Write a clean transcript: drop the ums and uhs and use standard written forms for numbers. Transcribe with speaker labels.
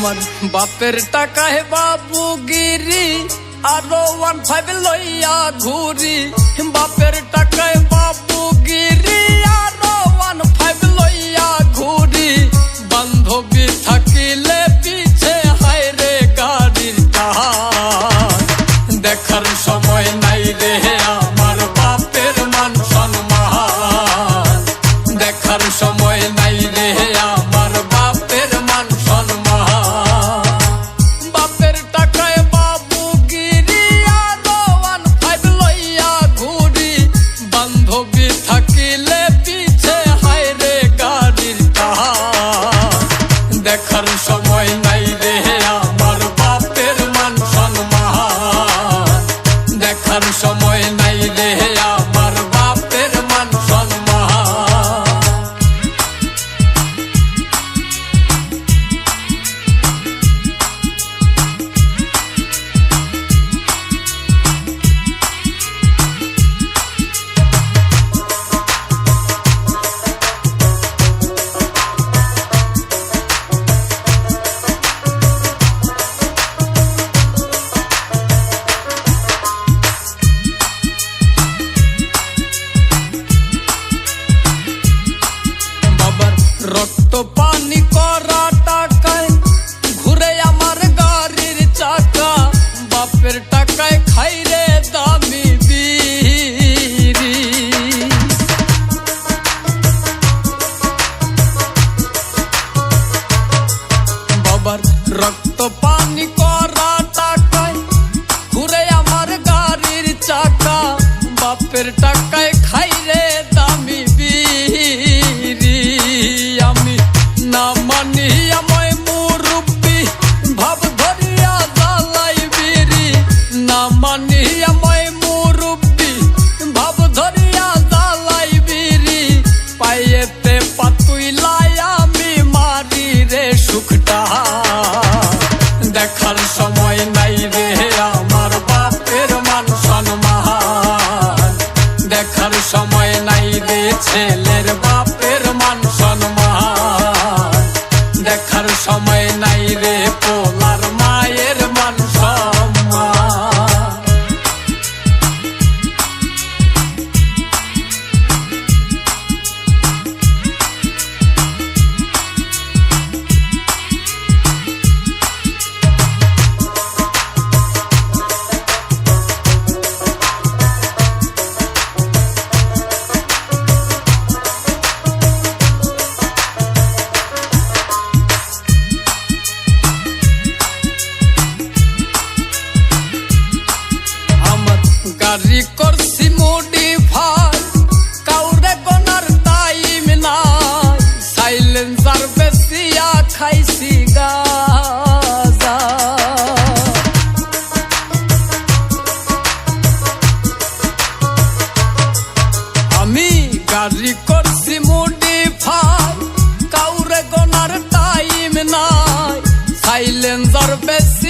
Speaker 1: আমার বাপের টাকায় বাবুগিরি আরো 15 লইয়া ঘুরি। বাপের টাকায় বাবুগিরি আরো 15 লইয়া ঘুরি। বান্ধবী থাকিলে পিছে হায় রে গাড়ির টান। দেখার সময় নাই রে আমার বাপের মান সম্মান। দেখার সময় নাই রে আমার বাপের মান সম্মান। বাপের টাকায় বাবুগিরি আরো 15 লইয়া ঘুরি। বান্ধবী থাকিলে পিছে হায় রে গাড়ির টান। দেখার সময় নাই রে আমার বাপের মান সম্মান। দেখার সময় নাই রে আমার বাপের মান সম্মান। রক্ত পানি করা টাকায় ঘুরে আমার গাড়ির চাকা। বাপের টাকায় খাই রে দামি বিড়ি। বাবার রক্ত পানি করা টাকায় ঘুরে আমার গাড়ির চাকা। বাপের টাকায় খাই রে দামি বিড়ি। আমি না মানি আমায় মুরব্বি ভাব ধরিয়া জ্বালাই বিড়ি। না মানি আমায় মুরব্বি ভাব ধরিয়া জ্বালাই বিড়ি। পায়েতে পাতুইলাই আমি মারি রে সুখটা। দেখার সময় নাই রে আমার বাপের মান সম্মান। দেখার সময় নাই রে ছেলের বাপের মান সম্মান। দেখার সময় নাই রে পোলার মায়ের মান সম্মান। গাড়ি করছি মডিফাই কাউরে কোনার টাইম নাই। সাইলেন্সার বেশিয়া খাইছি গাঁজা। আমি গাড়ি করছি মডিফাই কাউরে কোনার টাইম নাই। সাইলেন্সার বেশি